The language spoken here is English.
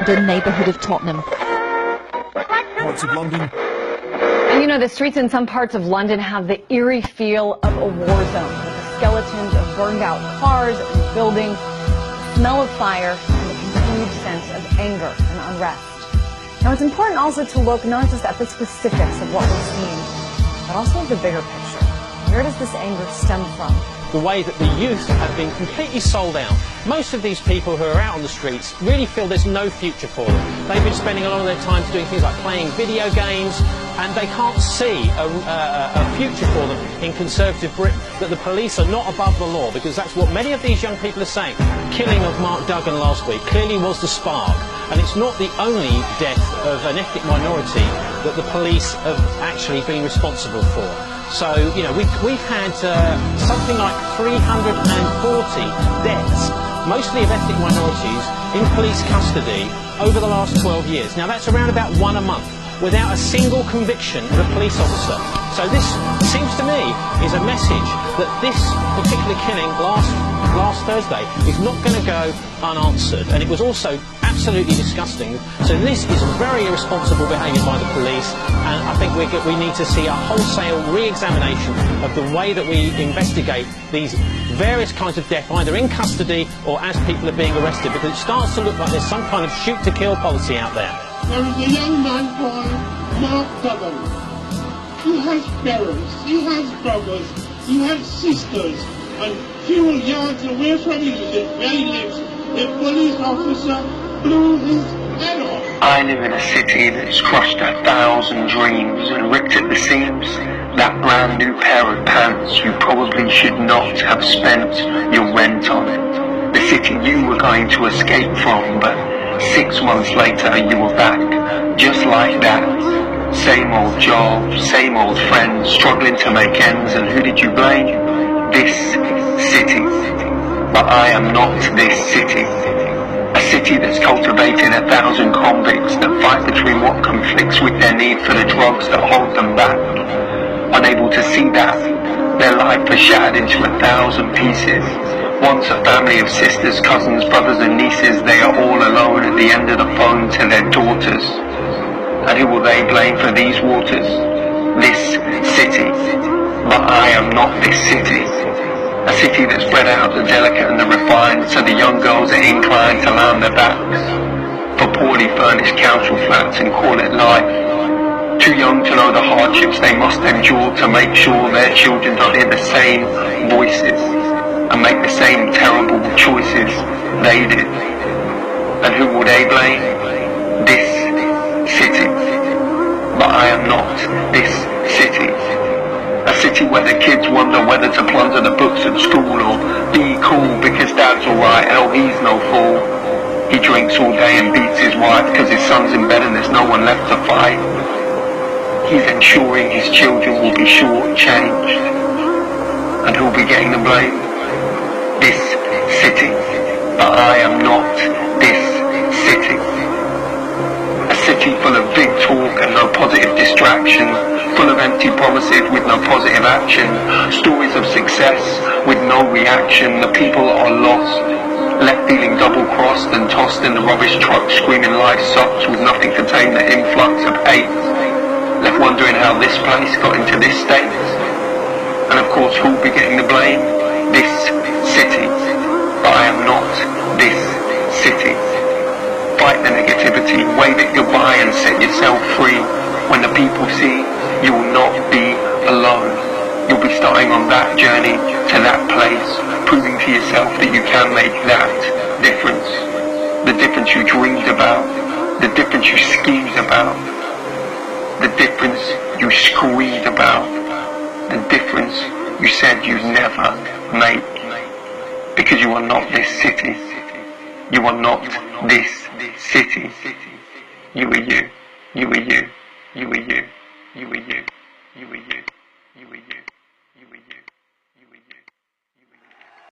The neighbourhood of Tottenham. Parts of London. And you know, the streets in some parts of London have the eerie feel of a war zone, with the skeletons of burned out cars and buildings, the smell of fire, and the continued sense of anger and unrest. Now, it's important also to look not just at the specifics of what we're seeing, but also at the bigger picture. Where does this anger stem from? The way that the youth have been completely sold out. Most of these people who are out on the streets really feel there's no future for them. They've been spending a lot of their time doing things like playing video games, and they can't see a future for them in conservative Britain, that the police are not above the law, because that's what many of these young people are saying. Killing of Mark Duggan last week clearly was the spark, and it's not the only death of an ethnic minority that the police have actually been responsible for. So, you know, we've had something like 340 deaths, mostly of ethnic minorities, in police custody over the last 12 years. Now, that's around about one a month, without a single conviction of a police officer. So this seems to me is a message that this particular killing last Thursday is not going to go unanswered. And it was also absolutely disgusting. So this is very irresponsible behaviour by the police, and I think we need to see a wholesale re-examination of the way that we investigate these various kinds of death, either in custody or as people are being arrested, because it starts to look like there's some kind of shoot-to-kill policy out there. There is a young man called Mark Duggan. He has parents, he has brothers, he has sisters, and few yards away from where he lives, a police officer blew his head off. I live in a city that's crushed 1,000 dreams and ripped at the seams. That brand new pair of pants you probably should not have spent your rent on. The city you were going to escape from, but 6 months later you were back, just like that. Same old job, same old friends, struggling to make ends, and who did you blame? This city. But I am not this city. A city that's cultivated 1,000 convicts that fight between what conflicts with their need for the drugs that hold them back. Unable to see that, their life is shattered into 1,000 pieces. Once a family of sisters, cousins, brothers and nieces, they are all alone at the end of the phone to their daughters. And who will they blame for these waters? This city. But I am not this city. A city that's bred out the delicate and the refined, so the young girls are inclined to lie on their backs for poorly furnished council flats and call it life. Too young to know the hardships they must endure to make sure their children don't hear the same voices and make the same terrible choices they did. And who will they blame? This city. But I am not this city. A city where the kids wonder whether to plunder the books at school or be cool because dad's alright, hell he's no fool. He drinks all day and beats his wife because his son's in bed and there's no one left to fight. He's ensuring his children will be short-changed. And who'll be getting the blame? This city. But I am not this city. A city full of big talk and no positive distraction, full of empty promises with no positive action, stories of success with no reaction. The people are lost, left feeling double-crossed and tossed in the rubbish truck, screaming life sucks with nothing to tame the influx of hate, left wondering how this place got into this state. And of course, who'll be getting the blame? This city. But I am not this city. Fight the negativity, wave it goodbye and set yourself free. When the people see, you will not be alone. You'll be starting on that journey to that place, proving to yourself that you can make that difference. The difference you dreamed about, the difference you schemed about, the difference you screamed about, the difference you said you'd never make. Because you are not this city. You are not this city. You are you. You are you. You are you. You are you. You are you. You are you. You are you.